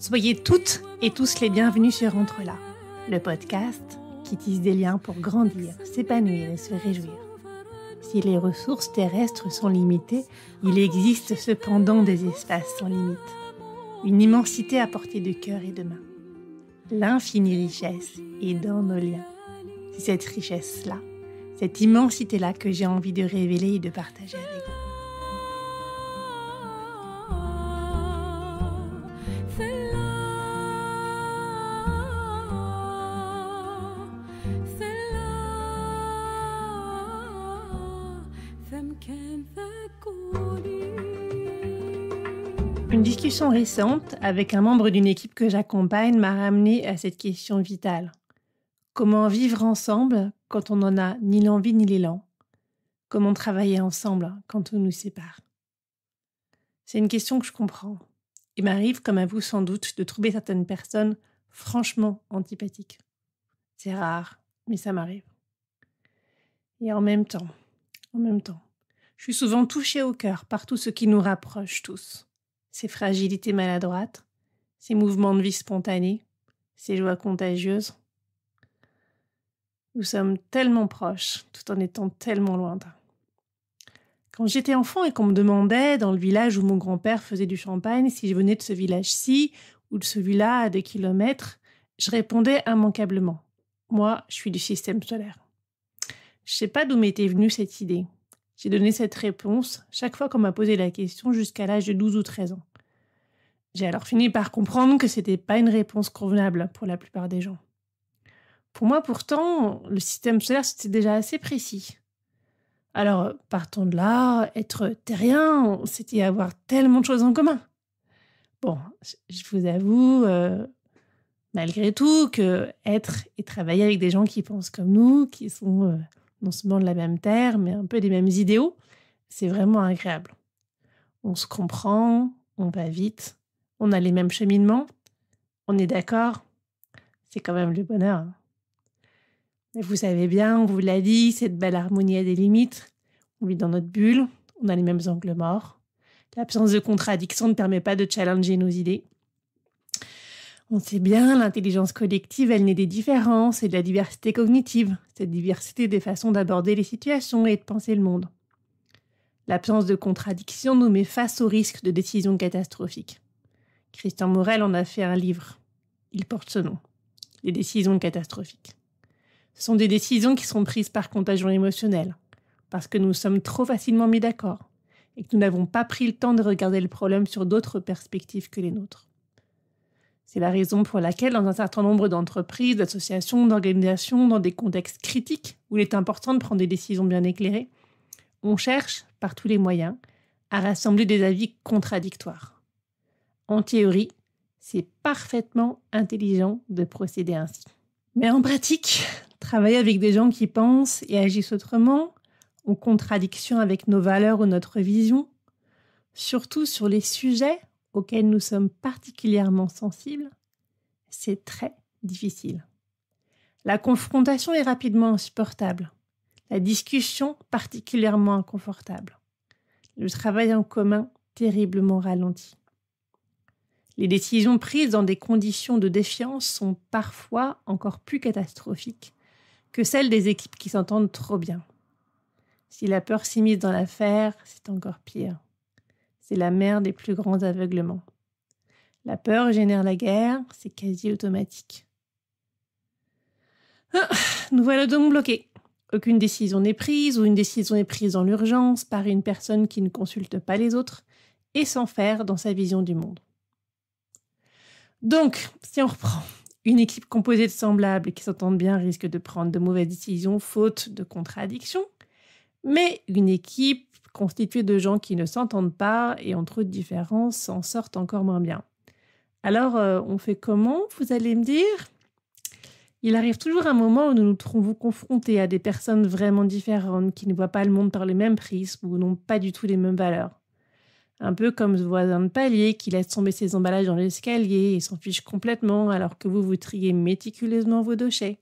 Soyez toutes et tous les bienvenus sur Entre là, le podcast qui tisse des liens pour grandir, s'épanouir et se réjouir. Si les ressources terrestres sont limitées, il existe cependant des espaces sans limite. Une immensité à portée de cœur et de main. L'infinie richesse est dans nos liens. C'est cette richesse-là, cette immensité-là que j'ai envie de révéler et de partager avec vous. Une discussion récente avec un membre d'une équipe que j'accompagne m'a ramené à cette question vitale. Comment vivre ensemble quand on n'en a ni l'envie ni l'élan? Comment travailler ensemble quand tout nous sépare? C'est une question que je comprends. Il m'arrive, comme à vous sans doute, de trouver certaines personnes franchement antipathiques. C'est rare, mais ça m'arrive. Et en même temps, je suis souvent touchée au cœur par tout ce qui nous rapproche tous. Ces fragilités maladroites, ces mouvements de vie spontanés, ces joies contagieuses. Nous sommes tellement proches, tout en étant tellement lointains. Quand j'étais enfant et qu'on me demandait, dans le village où mon grand-père faisait du champagne, si je venais de ce village-ci ou de celui-là à 2 kilomètres, je répondais immanquablement. Moi, je suis du système solaire. Je ne sais pas d'où m'était venue cette idée. J'ai donné cette réponse chaque fois qu'on m'a posé la question jusqu'à l'âge de 12 ou 13 ans. J'ai alors fini par comprendre que ce n'était pas une réponse convenable pour la plupart des gens. Pour moi, pourtant, le système solaire, c'était déjà assez précis. Alors, partons de là, être terrien, c'était avoir tellement de choses en commun. Bon, je vous avoue, malgré tout, que être et travailler avec des gens qui pensent comme nous, qui sont non seulement de la même terre, mais un peu des mêmes idéaux, c'est vraiment agréable. On se comprend, on va vite, on a les mêmes cheminements, on est d'accord, c'est quand même le bonheur. Mais vous savez bien, on vous l'a dit, cette belle harmonie a des limites. On vit dans notre bulle, on a les mêmes angles morts. L'absence de contradiction ne permet pas de challenger nos idées. On sait bien, l'intelligence collective, elle naît des différences et de la diversité cognitive, cette diversité des façons d'aborder les situations et de penser le monde. L'absence de contradiction nous met face au risque de décisions catastrophiques. Christian Morel en a fait un livre. Il porte ce nom. Les décisions catastrophiques. Ce sont des décisions qui sont prises par contagion émotionnelle, parce que nous sommes trop facilement mis d'accord et que nous n'avons pas pris le temps de regarder le problème sur d'autres perspectives que les nôtres. C'est la raison pour laquelle, dans un certain nombre d'entreprises, d'associations, d'organisations, dans des contextes critiques où il est important de prendre des décisions bien éclairées, on cherche, par tous les moyens, à rassembler des avis contradictoires. En théorie, c'est parfaitement intelligent de procéder ainsi. Mais en pratique, travailler avec des gens qui pensent et agissent autrement, en contradiction avec nos valeurs ou notre vision, surtout sur les sujets auxquels nous sommes particulièrement sensibles, c'est très difficile. La confrontation est rapidement insupportable, la discussion particulièrement inconfortable, le travail en commun terriblement ralenti. Les décisions prises dans des conditions de défiance sont parfois encore plus catastrophiques que celles des équipes qui s'entendent trop bien. Si la peur s'immisce dans l'affaire, c'est encore pire. C'est la mère des plus grands aveuglements. La peur génère la guerre, c'est quasi automatique. Nous voilà donc bloqués. Aucune décision n'est prise ou une décision est prise dans l'urgence par une personne qui ne consulte pas les autres et sans faire dans sa vision du monde. Donc, si on reprend, une équipe composée de semblables qui s'entendent bien risque de prendre de mauvaises décisions faute de contradictions, mais une équipe constituée de gens qui ne s'entendent pas et ont trop de différences s'en sortent encore moins bien. Alors, on fait comment, vous allez me dire ? Il arrive toujours un moment où nous nous trouvons confrontés à des personnes vraiment différentes qui ne voient pas le monde par le même prisme ou n'ont pas du tout les mêmes valeurs. Un peu comme ce voisin de palier qui laisse tomber ses emballages dans l'escalier et s'en fiche complètement alors que vous triez méticuleusement vos déchets.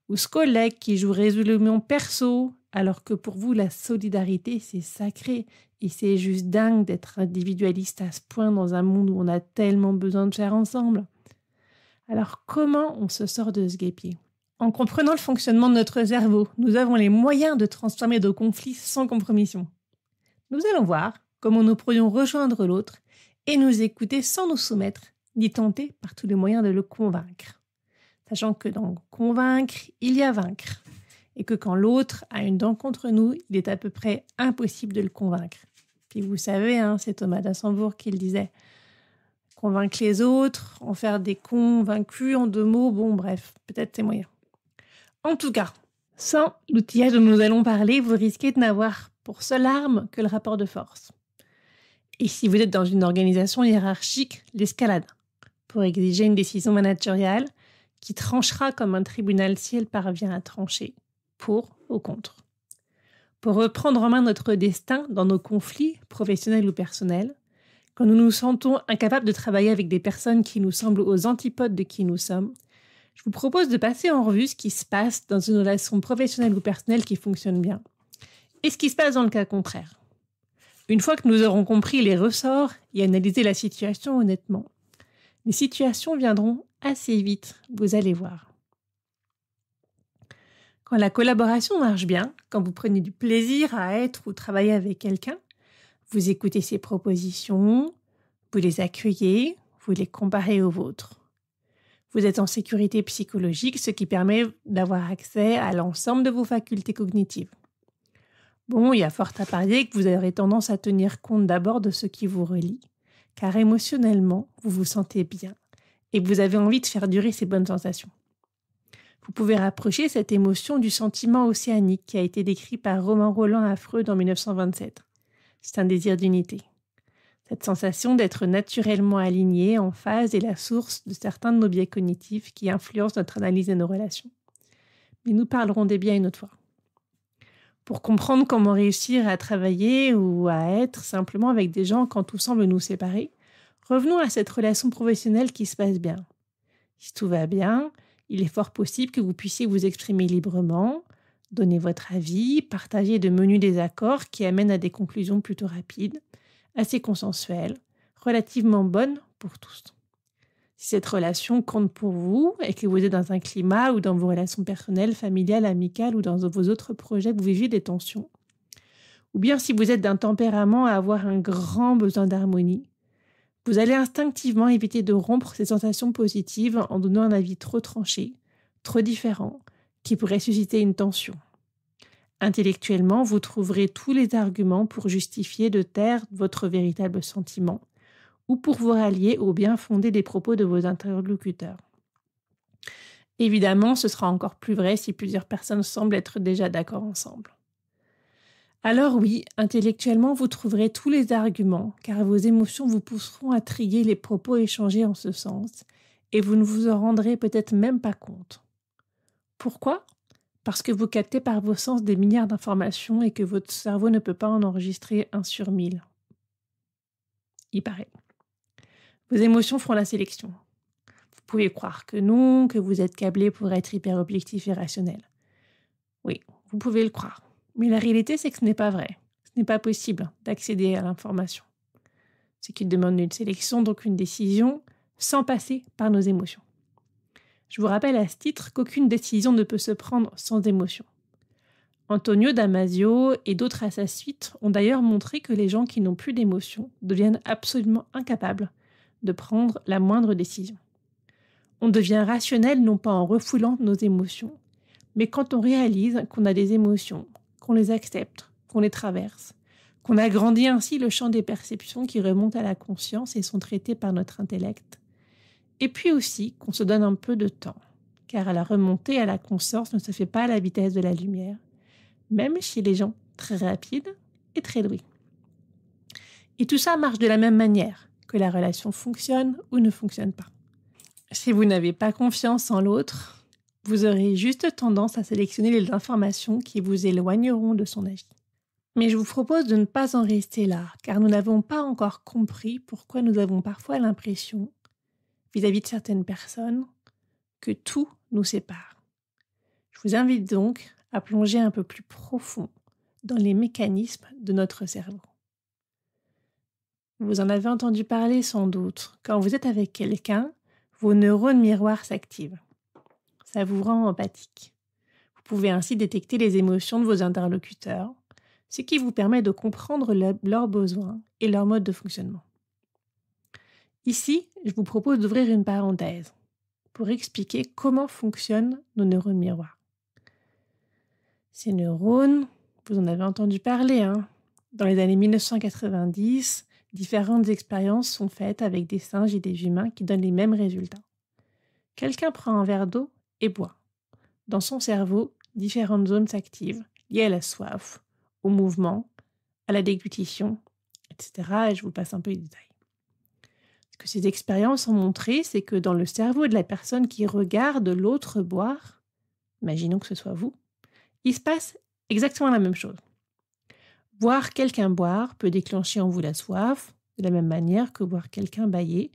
Ou ce collègue qui joue résolument perso alors que pour vous, la solidarité, c'est sacré. Et c'est juste dingue d'être individualiste à ce point dans un monde où on a tellement besoin de faire ensemble. Alors comment on se sort de ce guêpier ? En comprenant le fonctionnement de notre cerveau, nous avons les moyens de transformer nos conflits sans compromission. Nous allons voir comment nous pourrions rejoindre l'autre et nous écouter sans nous soumettre, ni tenter par tous les moyens de le convaincre. Sachant que dans convaincre, il y a vaincre. Et que quand l'autre a une dent contre nous, il est à peu près impossible de le convaincre. Puis vous savez, c'est Thomas d'Assembourg qui le disait. Convaincre les autres, en faire des convaincus en 2 mots, bon bref, peut-être c'est moyen. En tout cas, sans l'outillage dont nous allons parler, vous risquez de n'avoir pour seule arme que le rapport de force. Et si vous êtes dans une organisation hiérarchique, l'escalade, pour exiger une décision managériale qui tranchera comme un tribunal si elle parvient à trancher, pour ou contre. Pour reprendre en main notre destin dans nos conflits, professionnels ou personnels, quand nous nous sentons incapables de travailler avec des personnes qui nous semblent aux antipodes de qui nous sommes, je vous propose de passer en revue ce qui se passe dans une relation professionnelle ou personnelle qui fonctionne bien et ce qui se passe dans le cas contraire. Une fois que nous aurons compris les ressorts et analysé la situation honnêtement, les situations viendront assez vite, vous allez voir. Quand la collaboration marche bien, quand vous prenez du plaisir à être ou travailler avec quelqu'un, vous écoutez ses propositions, vous les accueillez, vous les comparez aux vôtres. Vous êtes en sécurité psychologique, ce qui permet d'avoir accès à l'ensemble de vos facultés cognitives. Bon, il y a fort à parier que vous aurez tendance à tenir compte d'abord de ce qui vous relie, car émotionnellement, vous vous sentez bien et vous avez envie de faire durer ces bonnes sensations. Vous pouvez rapprocher cette émotion du sentiment océanique qui a été décrit par Romain Rolland à Freud en 1927. C'est un désir d'unité. Cette sensation d'être naturellement aligné, en phase, est la source de certains de nos biais cognitifs qui influencent notre analyse et nos relations. Mais nous parlerons des biais une autre fois. Pour comprendre comment réussir à travailler ou à être simplement avec des gens quand tout semble nous séparer, revenons à cette relation professionnelle qui se passe bien. Si tout va bien, il est fort possible que vous puissiez vous exprimer librement, donner votre avis, partager de menus désaccords qui amènent à des conclusions plutôt rapides, assez consensuelles, relativement bonnes pour tous. Si cette relation compte pour vous et que vous êtes dans un climat ou dans vos relations personnelles, familiales, amicales ou dans vos autres projets, vous vivez des tensions, ou bien si vous êtes d'un tempérament à avoir un grand besoin d'harmonie, vous allez instinctivement éviter de rompre ces sensations positives en donnant un avis trop tranché, trop différent, qui pourrait susciter une tension. Intellectuellement, vous trouverez tous les arguments pour justifier de taire votre véritable sentiment ou pour vous rallier au bien fondé des propos de vos interlocuteurs. Évidemment, ce sera encore plus vrai si plusieurs personnes semblent être déjà d'accord ensemble. Alors oui, intellectuellement, vous trouverez tous les arguments, car vos émotions vous pousseront à trier les propos échangés en ce sens, et vous ne vous en rendrez peut-être même pas compte. Pourquoi ? Parce que vous captez par vos sens des milliards d'informations et que votre cerveau ne peut pas en enregistrer 1 sur 1000. Il paraît. Vos émotions feront la sélection. Vous pouvez croire que non, que vous êtes câblé pour être hyper objectif et rationnel. Oui, vous pouvez le croire. Mais la réalité, c'est que ce n'est pas vrai. Ce n'est pas possible d'accéder à l'information. Ce qui demande une sélection, donc une décision, sans passer par nos émotions. Je vous rappelle à ce titre qu'aucune décision ne peut se prendre sans émotion. Antonio Damasio et d'autres à sa suite ont d'ailleurs montré que les gens qui n'ont plus d'émotion deviennent absolument incapables de prendre la moindre décision. On devient rationnel non pas en refoulant nos émotions, mais quand on réalise qu'on a des émotions, qu'on les accepte, qu'on les traverse, qu'on agrandit ainsi le champ des perceptions qui remontent à la conscience et sont traitées par notre intellect, et puis aussi qu'on se donne un peu de temps, car la remontée à la conscience ne se fait pas à la vitesse de la lumière, même chez les gens très rapides et très doués. Et tout ça marche de la même manière, que la relation fonctionne ou ne fonctionne pas. Si vous n'avez pas confiance en l'autre, vous aurez juste tendance à sélectionner les informations qui vous éloigneront de son avis. Mais je vous propose de ne pas en rester là, car nous n'avons pas encore compris pourquoi nous avons parfois l'impression, vis-à-vis de certaines personnes, que tout nous sépare. Je vous invite donc à plonger un peu plus profond dans les mécanismes de notre cerveau. Vous en avez entendu parler sans doute. Quand vous êtes avec quelqu'un, vos neurones miroirs s'activent. Ça vous rend empathique. Vous pouvez ainsi détecter les émotions de vos interlocuteurs, ce qui vous permet de comprendre leurs besoins et leur mode de fonctionnement. Ici, je vous propose d'ouvrir une parenthèse pour expliquer comment fonctionnent nos neurones miroirs. Ces neurones, vous en avez entendu parler, Dans les années 1990, différentes expériences sont faites avec des singes et des humains qui donnent les mêmes résultats. Quelqu'un prend un verre d'eau et boit. Dans son cerveau, différentes zones s'activent, liées à la soif, au mouvement, à la déglutition, etc. Et je vous passe un peu les détails. Ce que ces expériences ont montré, c'est que dans le cerveau de la personne qui regarde l'autre boire, imaginons que ce soit vous, il se passe exactement la même chose. Voir quelqu'un boire peut déclencher en vous la soif, de la même manière que voir quelqu'un bâiller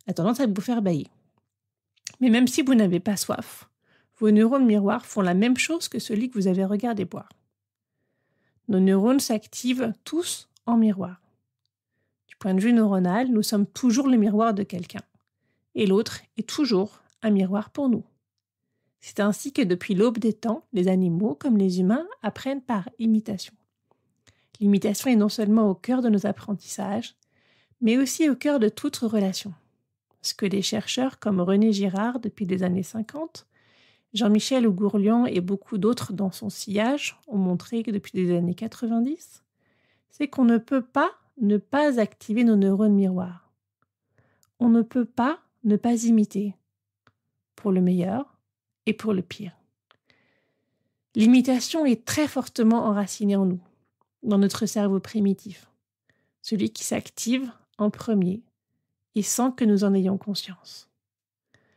a tendance à vous faire bâiller. Mais même si vous n'avez pas soif, vos neurones miroirs font la même chose que celui que vous avez regardé boire. Nos neurones s'activent tous en miroir. Du point de vue neuronal, nous sommes toujours le miroir de quelqu'un, et l'autre est toujours un miroir pour nous. C'est ainsi que depuis l'aube des temps, les animaux, comme les humains, apprennent par imitation. L'imitation est non seulement au cœur de nos apprentissages, mais aussi au cœur de toute relation. Ce que les chercheurs comme René Girard depuis les années 50, Jean-Michel Ougourlian et beaucoup d'autres dans son sillage ont montré que depuis les années 90, c'est qu'on ne peut pas ne pas activer nos neurones miroirs. On ne peut pas ne pas imiter, pour le meilleur et pour le pire. L'imitation est très fortement enracinée en nous, dans notre cerveau primitif, celui qui s'active en premier et sans que nous en ayons conscience.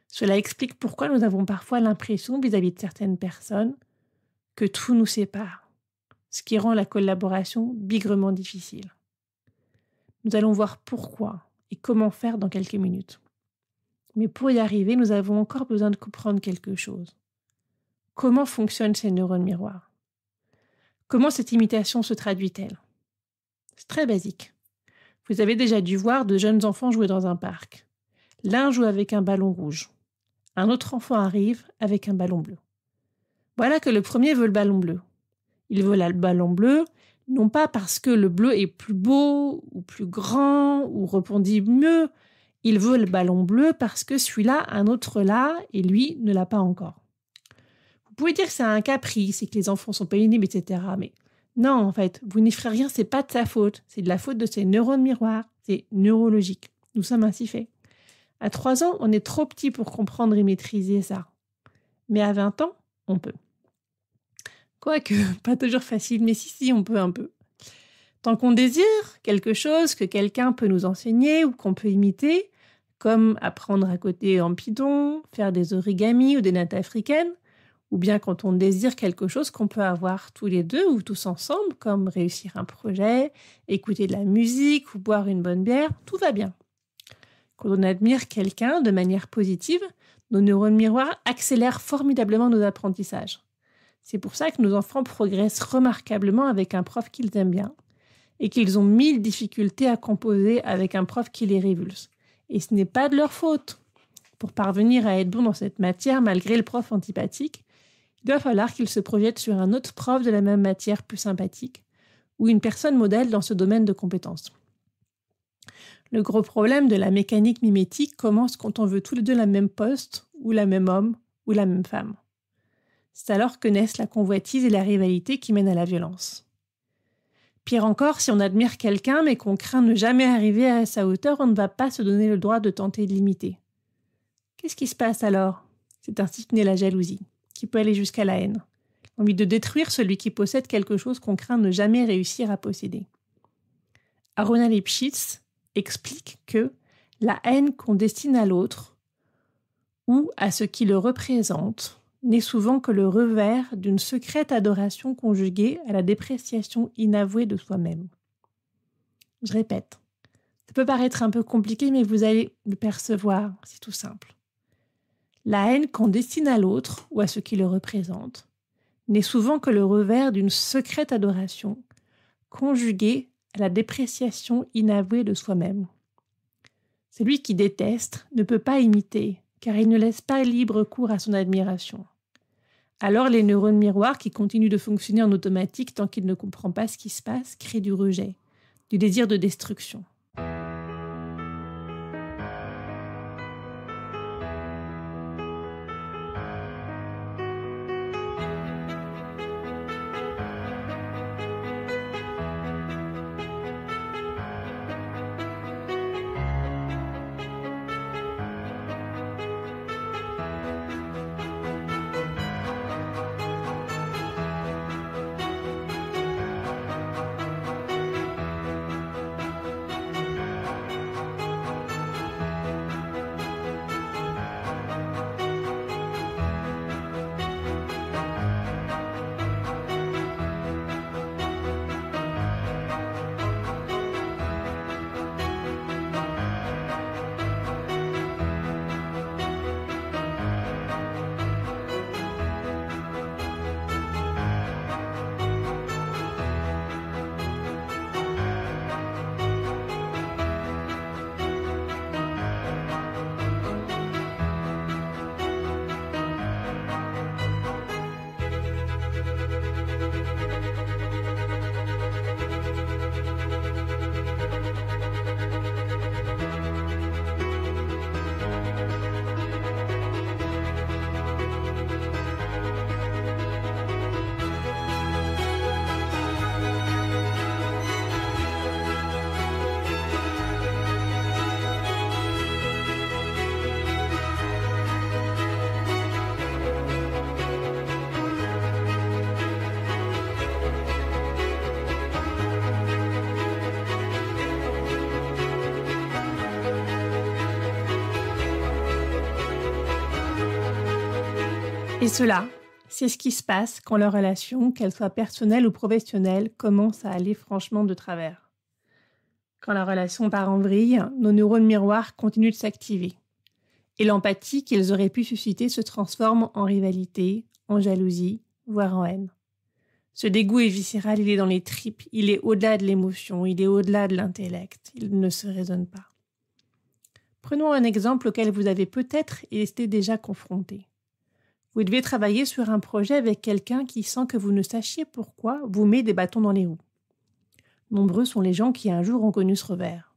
Cela explique pourquoi nous avons parfois l'impression vis-à-vis de certaines personnes que tout nous sépare, ce qui rend la collaboration bigrement difficile. Nous allons voir pourquoi et comment faire dans quelques minutes. Mais pour y arriver, nous avons encore besoin de comprendre quelque chose. Comment fonctionnent ces neurones miroirs ? Comment cette imitation se traduit-elle ? C'est très basique. Vous avez déjà dû voir de jeunes enfants jouer dans un parc. L'un joue avec un ballon rouge. Un autre enfant arrive avec un ballon bleu. Voilà que le premier veut le ballon bleu. Il veut le ballon bleu, non pas parce que le bleu est plus beau, ou plus grand, ou répondit mieux. Il veut le ballon bleu parce que celui-là, un autre l'a, et lui ne l'a pas encore. Vous pouvez dire que c'est un caprice et que les enfants sont pas pénibles, etc. Mais non, en fait, vous n'y ferez rien, c'est pas de sa faute. C'est de la faute de ses neurones miroirs. C'est neurologique. Nous sommes ainsi faits. À 3 ans, on est trop petit pour comprendre et maîtriser ça. Mais à 20 ans, on peut. Quoique, pas toujours facile, mais si, on peut un peu. Tant qu'on désire quelque chose que quelqu'un peut nous enseigner ou qu'on peut imiter, comme apprendre à coder en Python, faire des origamis ou des nattes africaines, ou bien quand on désire quelque chose qu'on peut avoir tous les deux ou tous ensemble, comme réussir un projet, écouter de la musique ou boire une bonne bière, tout va bien. Quand on admire quelqu'un de manière positive, nos neurones miroirs accélèrent formidablement nos apprentissages. C'est pour ça que nos enfants progressent remarquablement avec un prof qu'ils aiment bien et qu'ils ont 1000 difficultés à composer avec un prof qui les révulse. Et ce n'est pas de leur faute. Pour parvenir à être bon dans cette matière malgré le prof antipathique, il va falloir qu'ils se projettent sur un autre prof de la même matière plus sympathique ou une personne modèle dans ce domaine de compétences. Le gros problème de la mécanique mimétique commence quand on veut tous les deux la même poste ou la même homme ou la même femme. C'est alors que naissent la convoitise et la rivalité qui mènent à la violence. Pire encore, si on admire quelqu'un mais qu'on craint ne jamais arriver à sa hauteur, on ne va pas se donner le droit de tenter de l'imiter. Qu'est-ce qui se passe alors ? C'est ainsi que naît la jalousie, qui peut aller jusqu'à la haine. L'envie de détruire celui qui possède quelque chose qu'on craint ne jamais réussir à posséder. Aaron Lipschitz explique que la haine qu'on destine à l'autre ou à ce qui le représente n'est souvent que le revers d'une secrète adoration conjuguée à la dépréciation inavouée de soi-même. Je répète, ça peut paraître un peu compliqué, mais vous allez le percevoir, c'est tout simple. La haine qu'on destine à l'autre ou à ce qui le représente n'est souvent que le revers d'une secrète adoration, conjuguée à la dépréciation inavouée de soi-même. Celui qui déteste ne peut pas imiter, car il ne laisse pas libre cours à son admiration. Alors les neurones miroirs qui continuent de fonctionner en automatique tant qu'il ne comprend pas ce qui se passe créent du rejet, du désir de destruction. Et cela, c'est ce qui se passe quand la relation, qu'elle soit personnelle ou professionnelle, commence à aller franchement de travers. Quand la relation part en vrille, nos neurones miroirs continuent de s'activer. Et l'empathie qu'ils auraient pu susciter se transforme en rivalité, en jalousie, voire en haine. Ce dégoût est viscéral, il est dans les tripes, il est au-delà de l'émotion, il est au-delà de l'intellect, il ne se raisonne pas. Prenons un exemple auquel vous avez peut-être été déjà confronté. Vous devez travailler sur un projet avec quelqu'un qui, sans que vous ne sachiez pourquoi, vous met des bâtons dans les roues. Nombreux sont les gens qui un jour ont connu ce revers.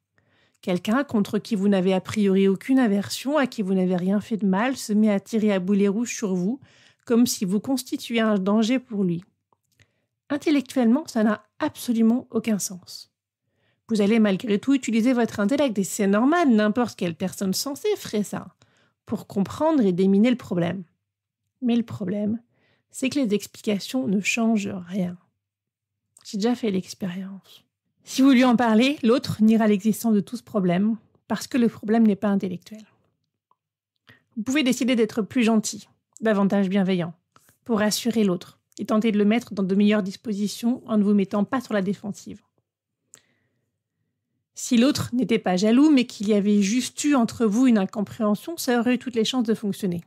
Quelqu'un contre qui vous n'avez a priori aucune aversion, à qui vous n'avez rien fait de mal, se met à tirer à boulet rouge sur vous, comme si vous constituiez un danger pour lui. Intellectuellement, ça n'a absolument aucun sens. Vous allez malgré tout utiliser votre intellect, et c'est normal, n'importe quelle personne sensée ferait ça, pour comprendre et déminer le problème. Mais le problème, c'est que les explications ne changent rien. J'ai déjà fait l'expérience. Si vous lui en parlez, l'autre niera l'existence de tout ce problème, parce que le problème n'est pas intellectuel. Vous pouvez décider d'être plus gentil, davantage bienveillant, pour rassurer l'autre, et tenter de le mettre dans de meilleures dispositions en ne vous mettant pas sur la défensive. Si l'autre n'était pas jaloux, mais qu'il y avait juste eu entre vous une incompréhension, ça aurait eu toutes les chances de fonctionner.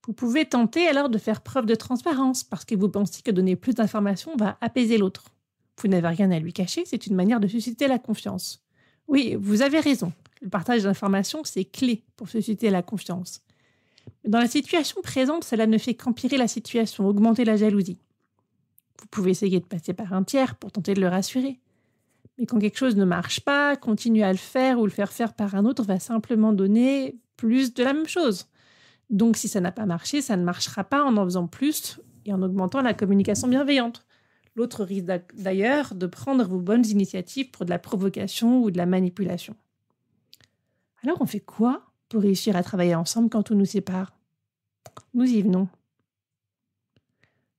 Vous pouvez tenter alors de faire preuve de transparence parce que vous pensez que donner plus d'informations va apaiser l'autre. Vous n'avez rien à lui cacher, c'est une manière de susciter la confiance. Oui, vous avez raison. Le partage d'informations, c'est clé pour susciter la confiance. Mais dans la situation présente, cela ne fait qu'empirer la situation, augmenter la jalousie. Vous pouvez essayer de passer par un tiers pour tenter de le rassurer. Mais quand quelque chose ne marche pas, continuer à le faire ou le faire faire par un autre va simplement donner plus de la même chose. Donc, si ça n'a pas marché, ça ne marchera pas en faisant plus et en augmentant la communication bienveillante. L'autre risque d'ailleurs de prendre vos bonnes initiatives pour de la provocation ou de la manipulation. Alors, on fait quoi pour réussir à travailler ensemble quand tout nous sépare ? Nous y venons.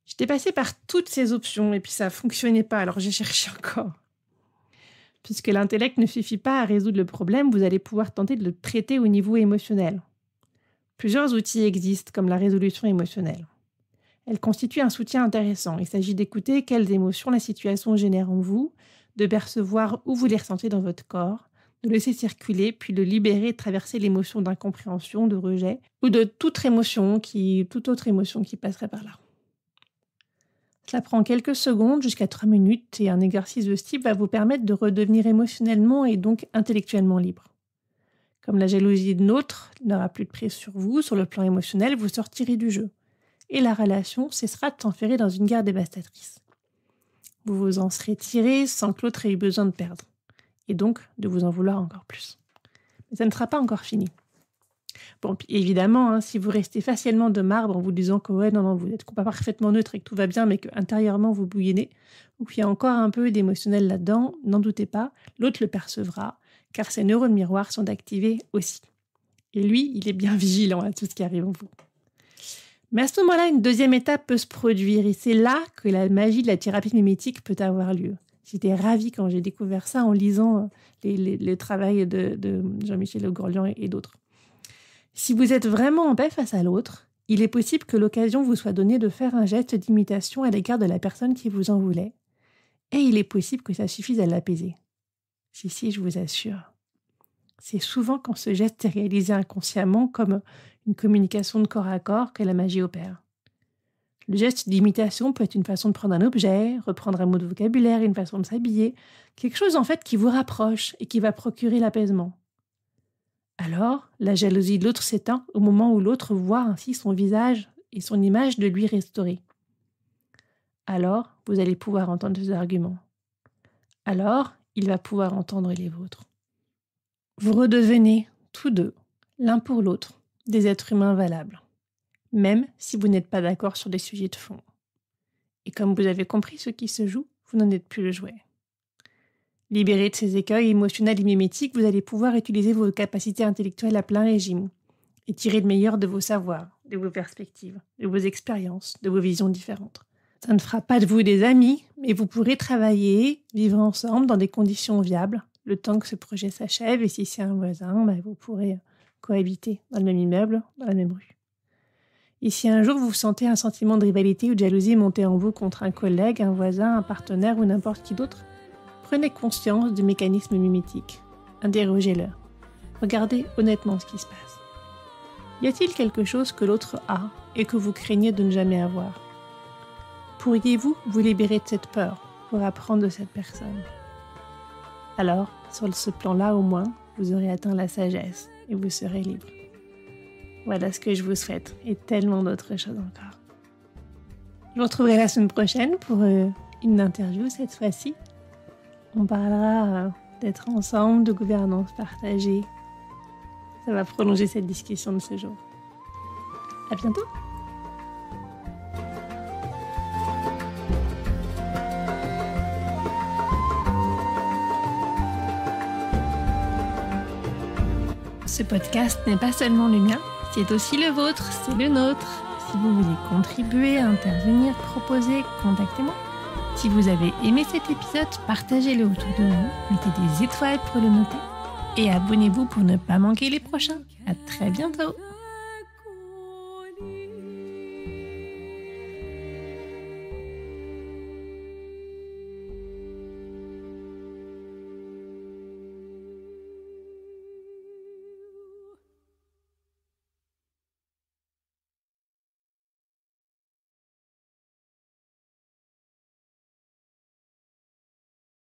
J'étais passée par toutes ces options et puis ça ne fonctionnait pas, alors j'ai cherché encore. Puisque l'intellect ne suffit pas à résoudre le problème, vous allez pouvoir tenter de le traiter au niveau émotionnel. Plusieurs outils existent, comme la résolution émotionnelle. Elle constitue un soutien intéressant. Il s'agit d'écouter quelles émotions la situation génère en vous, de percevoir où vous les ressentez dans votre corps, de laisser circuler, puis de libérer et de traverser l'émotion d'incompréhension, de rejet, ou de toute autre émotion qui passerait par là. Cela prend quelques secondes jusqu'à 3 minutes et un exercice de ce type va vous permettre de redevenir émotionnellement et donc intellectuellement libre. Comme la jalousie de l'autre n'aura plus de prise sur vous, sur le plan émotionnel, vous sortirez du jeu. Et la relation cessera de s'enferrer dans une guerre dévastatrice. Vous vous en serez tiré sans que l'autre ait eu besoin de perdre. Et donc de vous en vouloir encore plus. Mais ça ne sera pas encore fini. Bon, puis évidemment, si vous restez facialement de marbre en vous disant que vous êtes pas parfaitement neutre et que tout va bien, mais qu'intérieurement vous bouillonnez, ou qu'il y a encore un peu d'émotionnel là-dedans, n'en doutez pas, l'autre le percevra, car ses neurones miroirs sont activés aussi. Et lui, il est bien vigilant à tout ce qui arrive en vous. Mais à ce moment-là, une deuxième étape peut se produire, et c'est là que la magie de la thérapie mimétique peut avoir lieu. J'étais ravie quand j'ai découvert ça en lisant le travail de Jean-Michel Le Grelian et d'autres. Si vous êtes vraiment en paix face à l'autre, il est possible que l'occasion vous soit donnée de faire un geste d'imitation à l'égard de la personne qui vous en voulait. Et il est possible que ça suffise à l'apaiser. Si, je vous assure. C'est souvent quand ce geste est réalisé inconsciemment, comme une communication de corps à corps, que la magie opère. Le geste d'imitation peut être une façon de prendre un objet, reprendre un mot de vocabulaire, une façon de s'habiller, quelque chose en fait qui vous rapproche et qui va procurer l'apaisement. Alors, la jalousie de l'autre s'éteint au moment où l'autre voit ainsi son visage et son image de lui restaurée. Alors, vous allez pouvoir entendre ses arguments. Alors, il va pouvoir entendre les vôtres. Vous redevenez, tous deux, l'un pour l'autre, des êtres humains valables, même si vous n'êtes pas d'accord sur des sujets de fond. Et comme vous avez compris ce qui se joue, vous n'en êtes plus le jouet. Libéré de ces écueils émotionnels et mimétiques, vous allez pouvoir utiliser vos capacités intellectuelles à plein régime et tirer le meilleur de vos savoirs, de vos perspectives, de vos expériences, de vos visions différentes. Ça ne fera pas de vous des amis, mais vous pourrez travailler, vivre ensemble dans des conditions viables, le temps que ce projet s'achève, et si c'est un voisin, vous pourrez cohabiter dans le même immeuble, dans la même rue. Et si un jour vous sentez un sentiment de rivalité ou de jalousie monter en vous contre un collègue, un voisin, un partenaire ou n'importe qui d'autre, prenez conscience du mécanisme mimétique. Interrogez-le. Regardez honnêtement ce qui se passe. Y a-t-il quelque chose que l'autre a et que vous craignez de ne jamais avoir ? Pourriez-vous vous libérer de cette peur pour apprendre de cette personne ? Alors, sur ce plan-là au moins, vous aurez atteint la sagesse et vous serez libre. Voilà ce que je vous souhaite et tellement d'autres choses encore. Je vous retrouverai la semaine prochaine pour une interview cette fois-ci. On parlera d'être ensemble, de gouvernance partagée. Ça va prolonger cette discussion de ce jour. À bientôt! Ce podcast n'est pas seulement le mien, c'est aussi le vôtre, c'est le nôtre. Si vous voulez contribuer, intervenir, proposer, contactez-moi. Si vous avez aimé cet épisode, partagez-le autour de vous, mettez des étoiles pour le noter et abonnez-vous pour ne pas manquer les prochains. À très bientôt!